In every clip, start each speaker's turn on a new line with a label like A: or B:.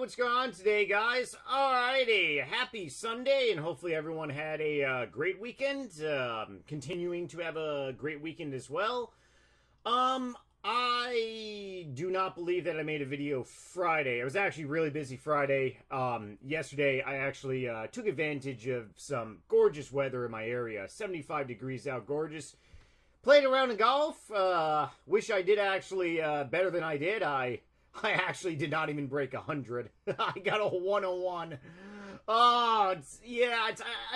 A: what's going on today, guys? Alrighty, happy Sunday, and hopefully everyone had a great weekend. Continuing to have a great weekend as well. I do not believe that I made a video Friday. I was actually really busy Friday. Yesterday, I actually took advantage of some gorgeous weather in my area. 75 degrees out, gorgeous. Played around in golf. Wish I did actually better than I did. I actually did not even break 100. I got a 101. I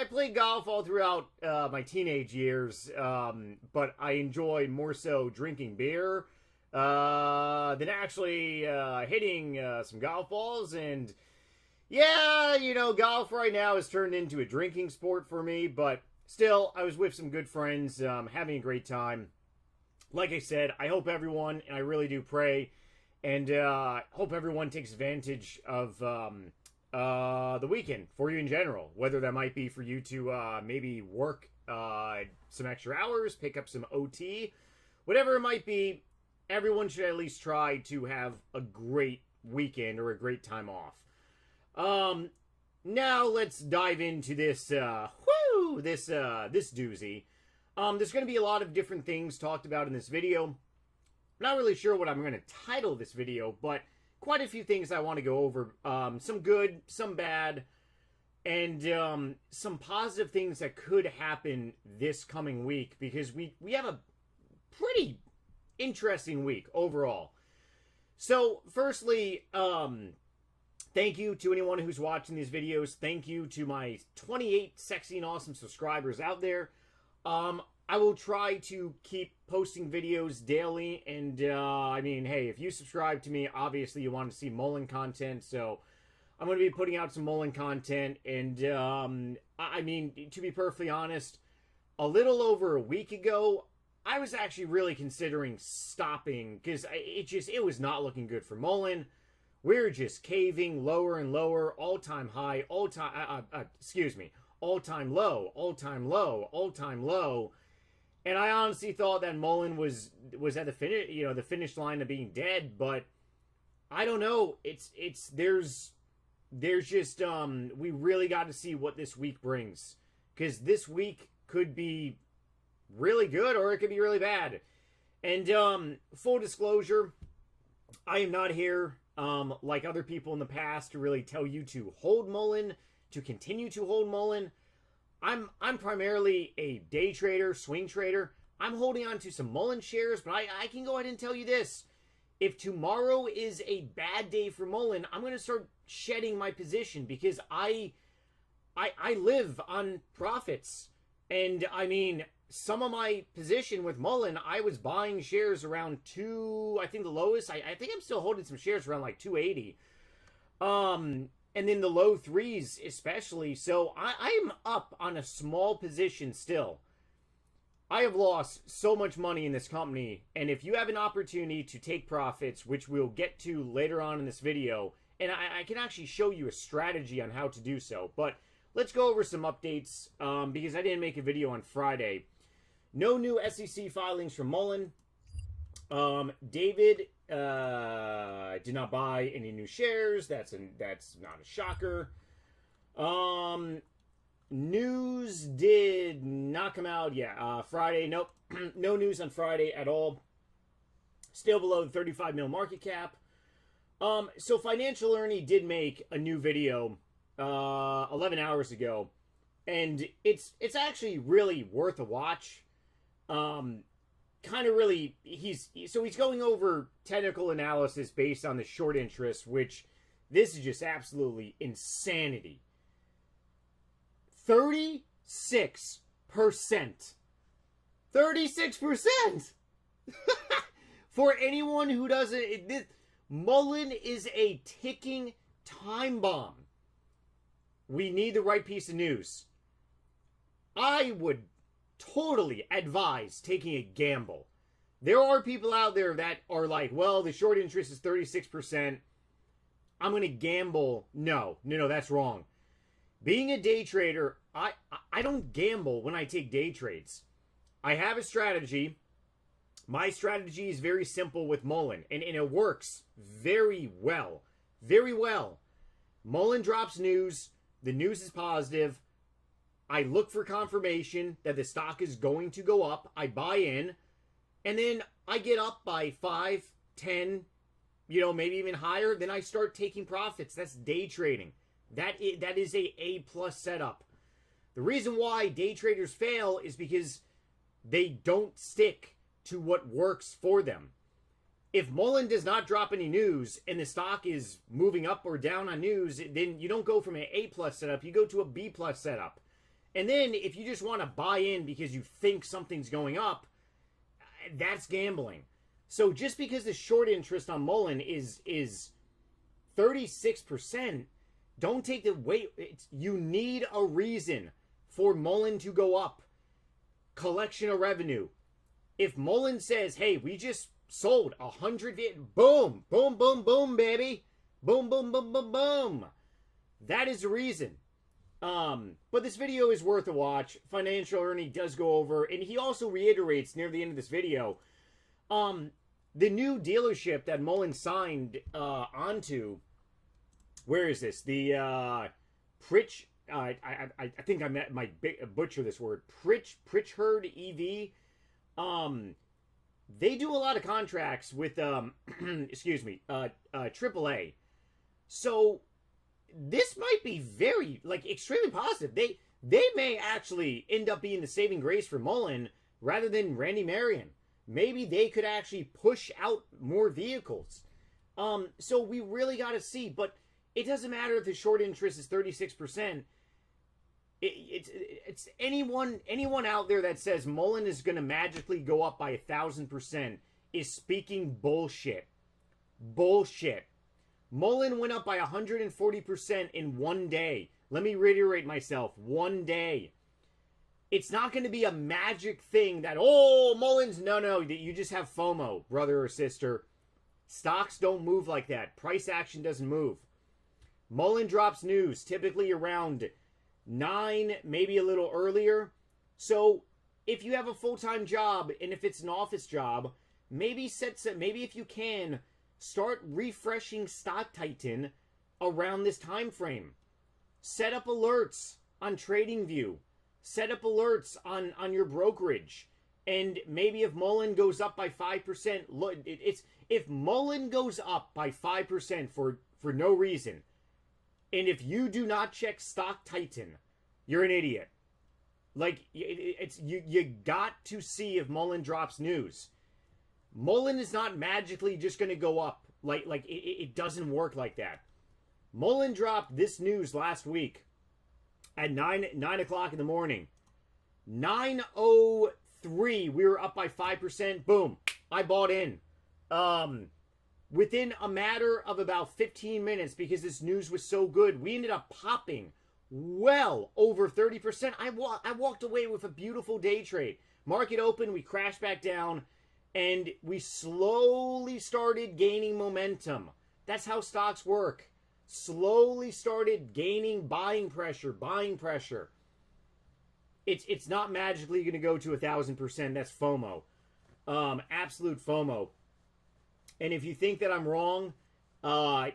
A: played golf all throughout my teenage years, but I enjoy more so drinking beer than actually hitting some golf balls. And yeah, golf right now has turned into a drinking sport for me, but still, I was with some good friends, having a great time. Like I said, I hope everyone, and I really do pray, and hope everyone takes advantage of the weekend for you in general. Whether that might be for you to maybe work some extra hours, pick up some OT, whatever it might be, everyone should at least try to have a great weekend or a great time off. Now let's dive into this this doozy. There's going to be a lot of different things talked about in this video. Not really sure what I'm going to title this video, but quite a few things I want to go over. Some good, some bad, and some positive things that could happen this coming week, because we have a pretty interesting week overall. So, firstly, thank you to anyone who's watching these videos. Thank you to my 28 sexy and awesome subscribers out there. I will try to keep posting videos daily, and hey, if you subscribe to me, obviously you want to see Mullen content, so I'm going to be putting out some Mullen content. And to be perfectly honest, a little over a week ago, I was actually really considering stopping, because it was not looking good for Mullen. We're just caving lower and lower, all-time high, all-time low, all-time low, all-time low. And I honestly thought that Mullen was at the finish line of being dead, but I don't know. There's just we really got to see what this week brings, because this week could be really good or it could be really bad. And full disclosure, I am not here like other people in the past to really tell you to hold Mullen, to continue to hold Mullen. I'm primarily a day trader, swing trader. I'm holding on to some Mullen shares, but I can go ahead and tell you this. If tomorrow is a bad day for Mullen, I'm going to start shedding my position, because I live on profits. And some of my position with Mullen, I was buying shares around I think the lowest, I think I'm still holding some shares around like 280. And then the low threes especially. So I'm up on a small position still. I have lost so much money in this company. And if you have an opportunity to take profits, which we'll get to later on in this video, and I can actually show you a strategy on how to do so. But let's go over some updates, because I didn't make a video on Friday. No new SEC filings from Mullen. David did not buy any new shares. That's not a shocker. News did not come out. Friday, nope. No news on Friday at all. Still below the 35 mil market cap. So Financial Ernie did make a new video 11 hours ago, and it's actually really worth a watch. He's going over technical analysis based on the short interest, which this is just absolutely insanity. 36%. 36%! For anyone who doesn't, Mullen is a ticking time bomb. We need the right piece of news. I would totally advise taking a gamble. There are people out there that are like, well, the short interest is 36%. I'm going to gamble. No, that's wrong. Being a day trader, I don't gamble when I take day trades. I have a strategy. My strategy is very simple with Mullen, and it works very well. Very well. Mullen drops news. The news is positive. I look for confirmation that the stock is going to go up. I buy in. And then I get up by 5, 10, maybe even higher. Then I start taking profits. That's day trading. That is a A-plus setup. The reason why day traders fail is because they don't stick to what works for them. If Mullen does not drop any news and the stock is moving up or down on news, then you don't go from an A-plus setup. You go to a B-plus setup. And then if you just want to buy in because you think something's going up, that's gambling. So just because the short interest on Mullen is 36%, don't take the weight. You need a reason for Mullen to go up. Collection of revenue. If Mullen says, hey, we just sold 100, boom, boom, boom, boom, baby. Boom, boom, boom, boom, boom. That is the reason. But this video is worth a watch. Financial Ernie does go over, and he also reiterates near the end of this video, the new dealership that Mullen signed onto. Where is this? The Pritch. I think I might butcher this word. Pritchard EV. They do a lot of contracts with AAA. So this might be very, extremely positive. They may actually end up being the saving grace for Mullen rather than Randy Marion. Maybe they could actually push out more vehicles. So we really got to see. But it doesn't matter if the short interest is 36%. It's anyone out there that says Mullen is going to magically go up by 1,000% is speaking bullshit. Bullshit. Mullen went up by 140% in one day. Let me reiterate myself. One day. It's not going to be a magic thing that, Mullen's... No, you just have FOMO, brother or sister. Stocks don't move like that. Price action doesn't move. Mullen drops news, typically around 9, maybe a little earlier. So, if you have a full-time job, and if it's an office job, maybe if you can... start refreshing Stock Titan around this time frame. Set up alerts on TradingView. Set up alerts on your brokerage. And maybe if Mullen goes up by 5%, look, if Mullen goes up by 5% for no reason, and if you do not check Stock Titan, you're an idiot. You got to see if Mullen drops news. Mullen is not magically just going to go up. It doesn't work like that. Mullen dropped this news last week at 9 o'clock in the morning. 9:03, we were up by 5%. Boom. I bought in. Within a matter of about 15 minutes, because this news was so good, we ended up popping well over 30%. I walked away with a beautiful day trade. Market open, we crashed back down. And we slowly started gaining momentum. That's how stocks work. Slowly started gaining buying pressure. It's not magically going to go to 1,000%. That's FOMO. Absolute FOMO. And if you think that I'm wrong, I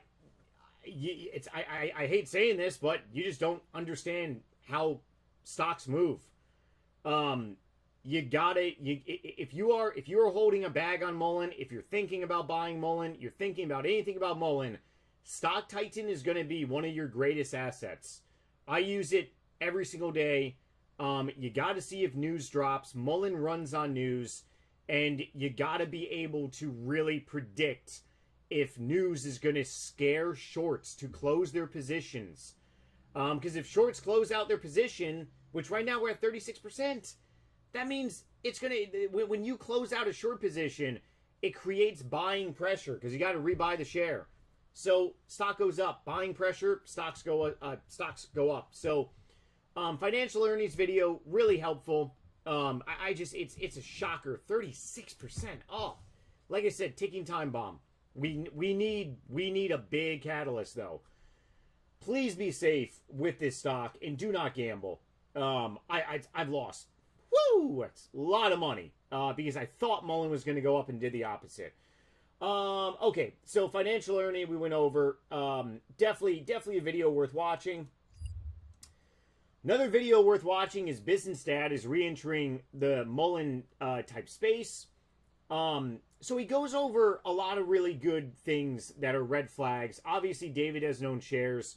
A: hate saying this, but you just don't understand how stocks move. If you are holding a bag on Mullen, if you're thinking about buying Mullen, you're thinking about anything about Mullen, Stock Titan is going to be one of your greatest assets. I use it every single day. You got to see if news drops. Mullen runs on news, and you got to be able to really predict if news is going to scare shorts to close their positions. Because if shorts close out their position, which right now we're at 36%, that means it's going to, when you close out a short position, it creates buying pressure because you got to rebuy the share. So stock goes up, buying pressure, stocks go up. So financial earnings video, really helpful. It's a shocker, 36%. Oh, like I said, ticking time bomb. We need a big catalyst though. Please be safe with this stock and do not gamble. I've lost. Woo! That's a lot of money because I thought Mullen was going to go up and did the opposite. Okay, so financial earning we went over. Definitely a video worth watching. Another video worth watching is Business Dad is re-entering the Mullen type space. So he goes over a lot of really good things that are red flags. Obviously, David has known shares.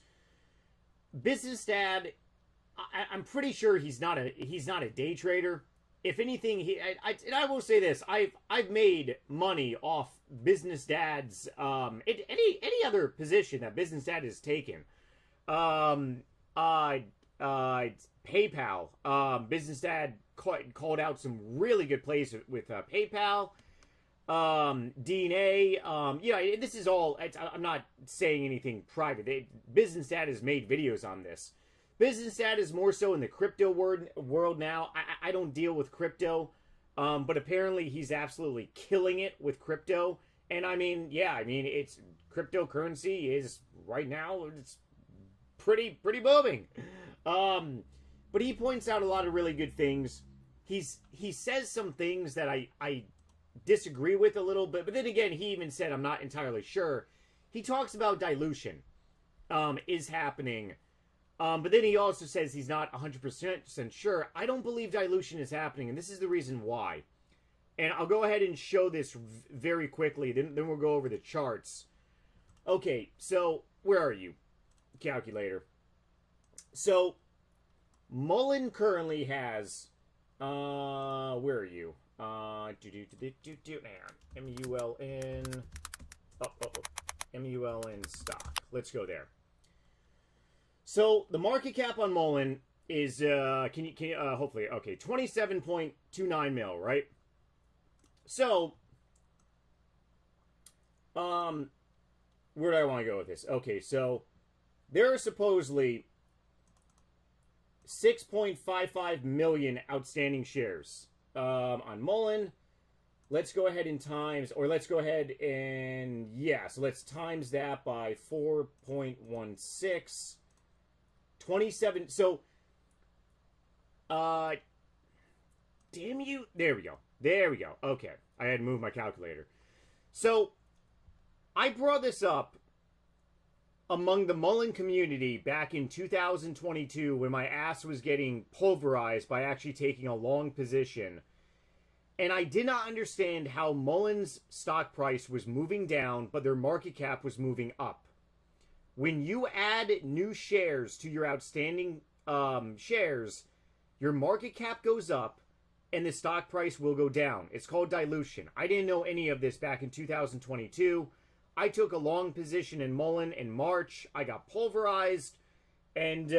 A: Business Dad, I'm pretty sure he's not a day trader. If anything, and I will say this: I've made money off Business Dad's any other position that Business Dad has taken. PayPal. Business Dad called out some really good plays with PayPal. DNA. Yeah, this is all. I'm not saying anything private. Business Dad has made videos on this. Business Dad is more so in the crypto world now. I don't deal with crypto, but apparently he's absolutely killing it with crypto. And I mean, yeah, it's cryptocurrency is right now it's pretty booming. But he points out a lot of really good things. He says some things that I disagree with a little bit, but then again, he even said I'm not entirely sure. He talks about dilution is happening. But then he also says he's not 100% sure. I don't believe dilution is happening, and this is the reason why. And I'll go ahead and show this very quickly, then we'll go over the charts. Okay, so where are you? Calculator. So, Mullen currently has, where are you? MULN. MULN stock. Let's go there. So the market cap on Mullen is can you hopefully okay 27.29 mil, right? So where do I want to go with this? Okay, so there are supposedly 6.55 million outstanding shares on Mullen. Let's go ahead and so let's times that by 4.16. 27, so, damn you, there we go, okay, I had to move my calculator. So, I brought this up among the Mullen community back in 2022 when my ass was getting pulverized by actually taking a long position, and I did not understand how Mullen's stock price was moving down, but their market cap was moving up. When you add new shares to your outstanding shares, your market cap goes up and the stock price will go down. It's called dilution. I didn't know any of this back in 2022. I took a long position in Mullen in March. I got pulverized. And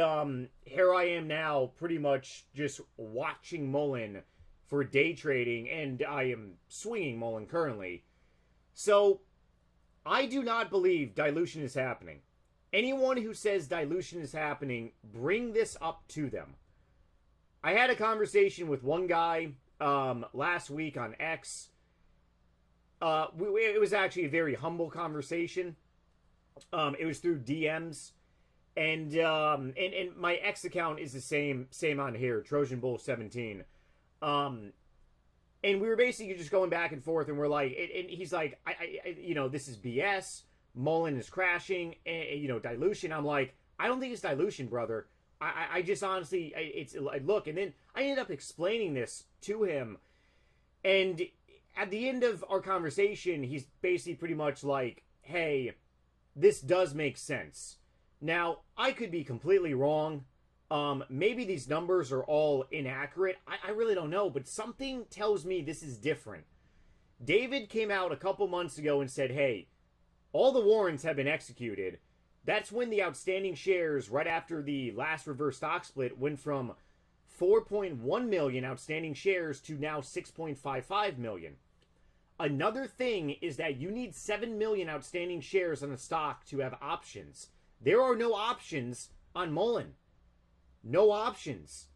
A: here I am now pretty much just watching Mullen for day trading. And I am swinging Mullen currently. So I do not believe dilution is happening. Anyone who says dilution is happening, bring this up to them. I had a conversation with one guy last week on X. It was actually a very humble conversation. It was through DMs. And my X account is the same on here, Trojan Bull 17. And we were basically just going back and forth, and we're like, and he's like, I this is BS. Mullen is crashing, and, dilution. I'm like, I don't think it's dilution, brother. I just honestly, look, and then I ended up explaining this to him, and at the end of our conversation, he's basically pretty much like, hey, this does make sense. Now, I could be completely wrong. Maybe these numbers are all inaccurate. I really don't know, but something tells me this is different. David came out a couple months ago and said, hey, all the warrants have been executed. That's when the outstanding shares right after the last reverse stock split went from 4.1 million outstanding shares to now 6.55 million. Another thing is that you need 7 million outstanding shares on a stock to have options. There are no options on Mullen. No options.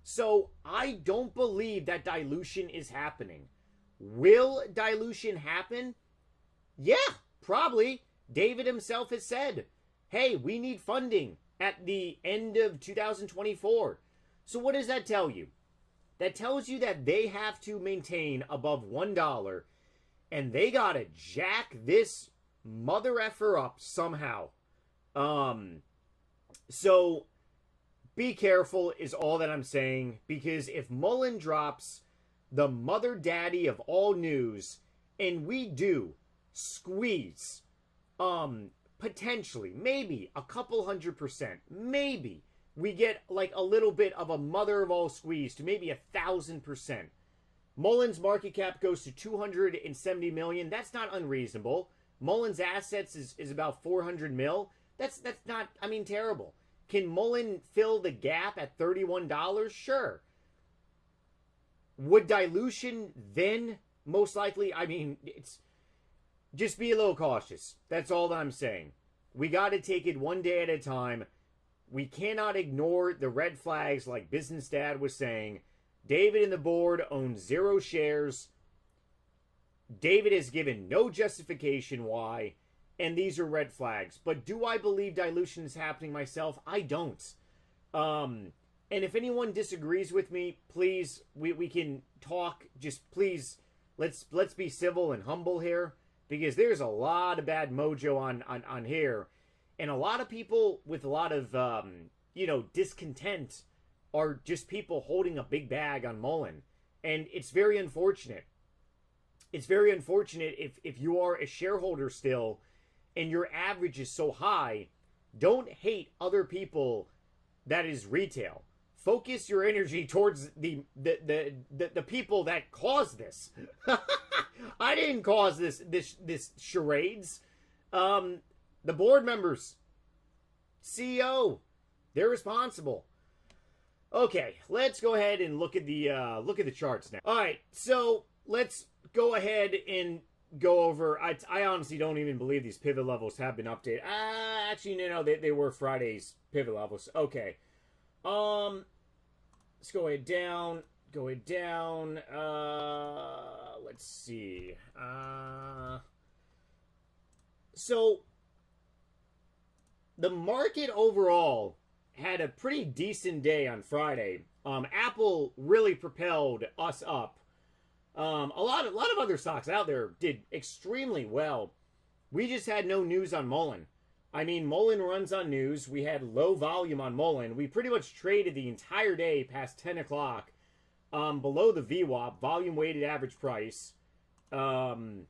A: So I don't believe that dilution is happening. Will dilution happen? Yeah. Probably. David himself has said, hey, we need funding at the end of 2024. So what does that tell you? That tells you that they have to maintain above $1 and they gotta jack this mother effer up somehow. So be careful is all that I'm saying, because if Mullen drops the mother daddy of all news, and we do squeeze, potentially, maybe a couple 100%, maybe we get like a little bit of a mother of all squeeze to maybe 1,000%. Mullen's market cap goes to 270 million. That's not unreasonable. Mullen's assets is about 400 mil. That's not, I mean, terrible. Can Mullen fill the gap at $31? Sure. Would dilution then most likely? I mean, it's just be a little cautious. That's all that I'm saying. We got to take it one day at a time. We cannot ignore the red flags like Business Dad was saying. David and the board own 0 shares. David has given no justification why, and these are red flags. But do I believe dilution is happening myself? I don't. And if anyone disagrees with me, please, we can talk. Just please, let's be civil and humble here, because there's a lot of bad mojo on here, and a lot of people with a lot of discontent are just people holding a big bag on Mullen, and it's very unfortunate. It's very unfortunate if you are a shareholder still, and your average is so high. Don't hate other people that is retail. Focus your energy towards the people that caused this. I didn't cause this charades. The board members, CEO, they're responsible. Okay, let's go ahead and look at the charts now. All right, so let's go ahead and go over. I honestly don't even believe these pivot levels have been updated. Actually, no, they were Friday's pivot levels. Okay. Let's go ahead down. Go ahead down. Let's see. So the market overall had a pretty decent day on Friday. Apple really propelled us up. A lot of other stocks out there did extremely well. We just had no news on Mullen. I mean, Mullen runs on news. We had low volume on Mullen. We pretty much traded the entire day past 10 o'clock below the VWAP, volume weighted average price. And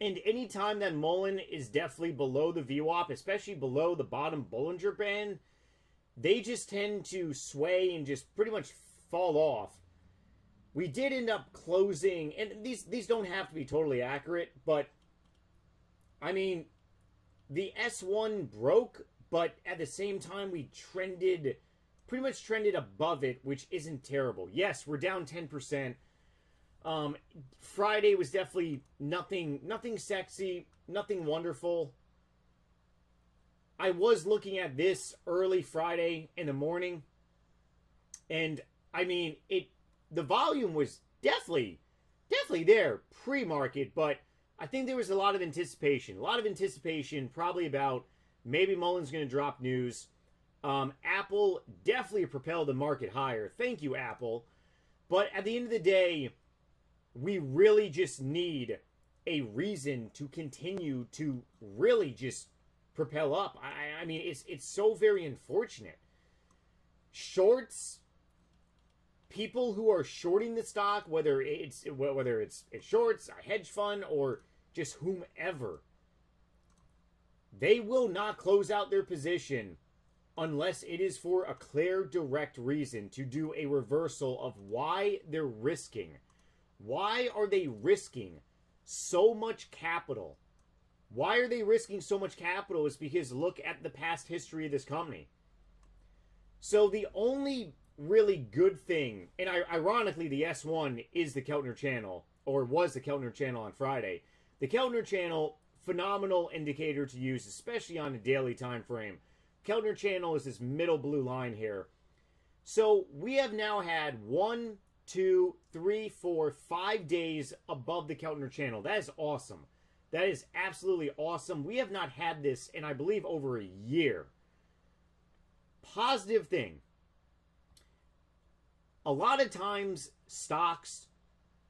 A: any time that Mullen is definitely below the VWAP, especially below the bottom Bollinger Band, they just tend to sway and just pretty much fall off. We did end up closing, and these don't have to be totally accurate, but I mean, the S1 broke, but at the same time we pretty much trended above it, which isn't terrible. Yes, we're down 10%. Friday was definitely nothing sexy, nothing wonderful. I was looking at this early Friday in the morning, and I mean, the volume was definitely there pre-market, but I think there was a lot of anticipation, probably about maybe Mullen's going to drop news. Apple definitely propelled the market higher. Thank you, Apple. But at the end of the day, we really just need a reason to continue to really just propel up. I mean, it's so very unfortunate. Shorts, people who are shorting the stock, whether it's shorts, a hedge fund, or just whomever, they will not close out their position unless it is for a clear, direct reason to do a reversal of why they're risking. Why are they risking so much capital? Why are they risking so much capital is because look at the past history of this company. So the only really good thing, and ironically the S1 is the Keltner channel, or was the Keltner channel on Friday. The Keltner channel, phenomenal indicator to use, especially on a daily time frame. Keltner channel is this middle blue line here. So we have now had 1, 2, 3, 4, 5 days above the Keltner channel. That is awesome. That is absolutely awesome. We have not had this in, I believe, over a year. Positive thing. A lot of times, stocks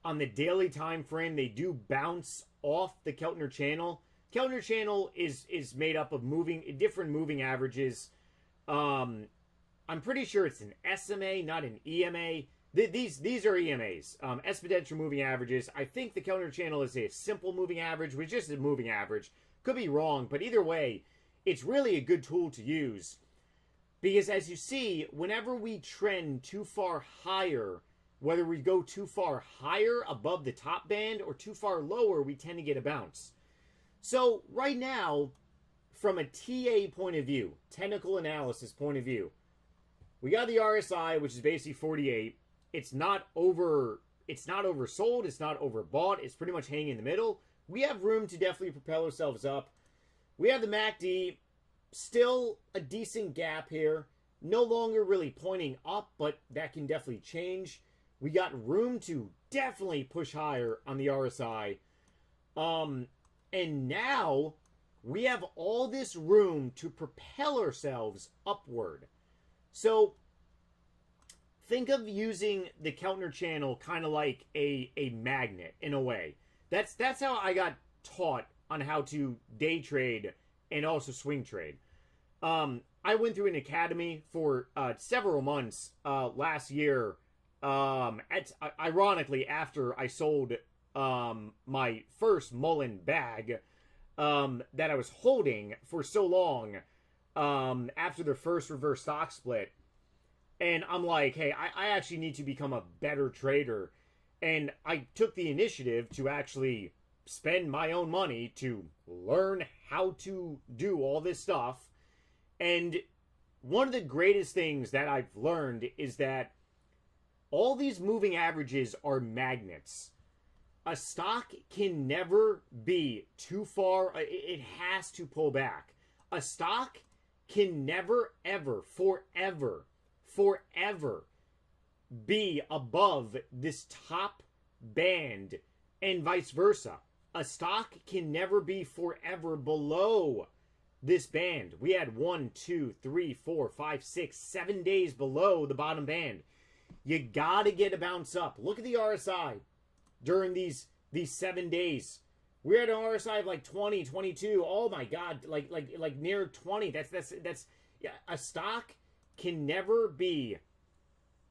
A: on the daily time frame, they do bounce off the Keltner channel. Keltner channel is made up of different moving averages. I'm pretty sure it's an SMA, not an EMA. These are EMAs, exponential moving averages. I think the Keltner channel is a simple moving average, which is just a moving average. Could be wrong, but either way, it's really a good tool to use. Because as you see, whenever we trend too far higher, whether we go too far higher above the top band or too far lower, we tend to get a bounce. So right now, from a TA point of view, technical analysis point of view, we got the RSI, which is basically 48. It's not oversold, it's not overbought, it's pretty much hanging in the middle. We have room to definitely propel ourselves up. We have the MACD, still a decent gap here. No longer really pointing up, but that can definitely change. We got room to definitely push higher on the RSI. And now we have all this room to propel ourselves upward. So think of using the Keltner channel kind of like a magnet in a way. That's how I got taught on how to day trade and also swing trade. I went through an academy for several months last year. Ironically, after I sold my first Mullen bag that I was holding for so long after the first reverse stock split. And I'm like, hey, I actually need to become a better trader. And I took the initiative to actually spend my own money to learn how to do all this stuff. And one of the greatest things that I've learned is that all these moving averages are magnets. A stock can never be too far. It has to pull back. A stock can never, ever, forever be above this top band and vice versa. A stock can never be forever below this band. We had 1, 2, 3, 4, 5, 6, 7 days below the bottom band. You gotta get a bounce up. Look at the RSI during these 7 days. We're at an RSI of like 20, 22. Oh my God, like near 20. That's yeah, a stock can never be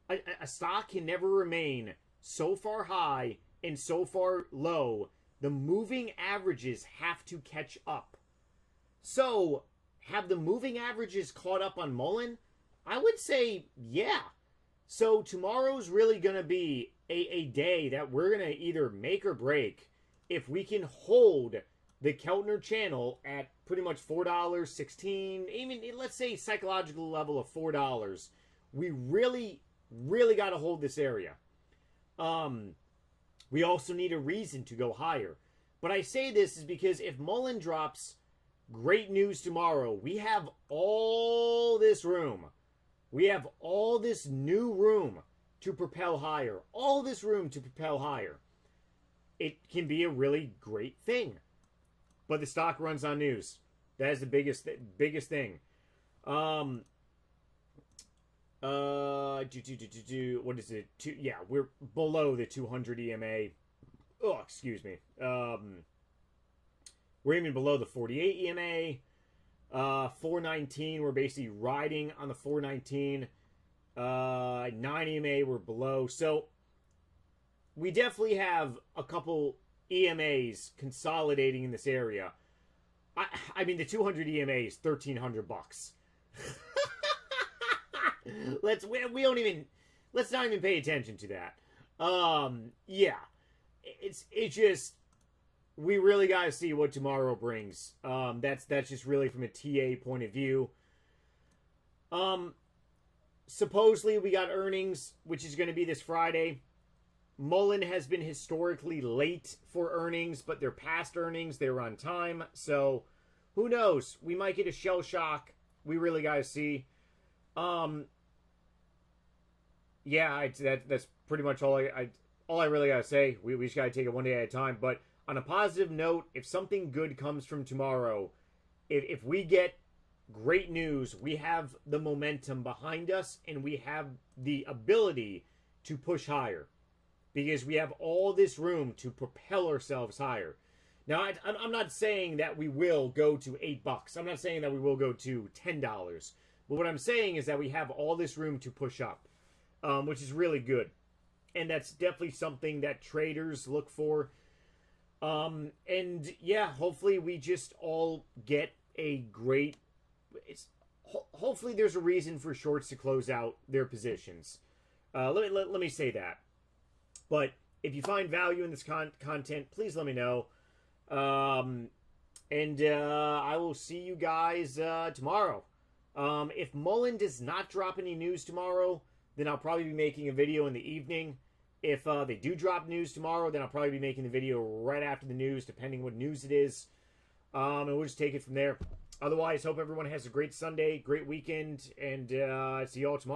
A: a stock can never remain so far high and so far low. The moving averages have to catch up. So, have the moving averages caught up on Mullen? I would say, yeah. So, tomorrow's really going to be a day that we're going to either make or break if we can hold the Keltner channel at pretty much $4, $16, even let's say psychological level of $4. We really got to hold this area. We also need a reason to go higher. But I say this is because if Mullen drops great news tomorrow, we have all this room. We have all this new room to propel higher. All this room to propel higher. It can be a really great thing. But the stock runs on news. That is the biggest thing. What is it? Yeah, we're below the 200 EMA. Oh, excuse me. We're even below the 48 EMA. 419, we're basically riding on the 419. 9 EMA, we're below. So, we definitely have a couple EMAs consolidating in this area. I mean, the 200 EMA is $1,300. Let's not even pay attention to that. Yeah, it's just we really got to see what tomorrow brings. That's just really from a TA point of view. Supposedly we got earnings, which is going to be this Friday. Mullen has been historically late for earnings, but their past earnings, they were on time. So, who knows? We might get a shell shock. We really got to see. Yeah, that's pretty much all I really got to say. We just got to take it one day at a time. But on a positive note, if something good comes from tomorrow, if we get great news, we have the momentum behind us, and we have the ability to push higher. because we have all this room to propel ourselves higher. Now, I'm not saying that we will go to $8. I'm not saying that we will go to $10. But what I'm saying is that we have all this room to push up, which is really good. And that's definitely something that traders look for. And yeah, hopefully we just all get a great... hopefully there's a reason for shorts to close out their positions. Let me say that. But if you find value in this content, please let me know. And I will see you guys tomorrow. If Mullen does not drop any news tomorrow, then I'll probably be making a video in the evening. If they do drop news tomorrow, then I'll probably be making the video right after the news, depending what news it is. And we'll just take it from there. Otherwise, hope everyone has a great Sunday, great weekend, and see you all tomorrow.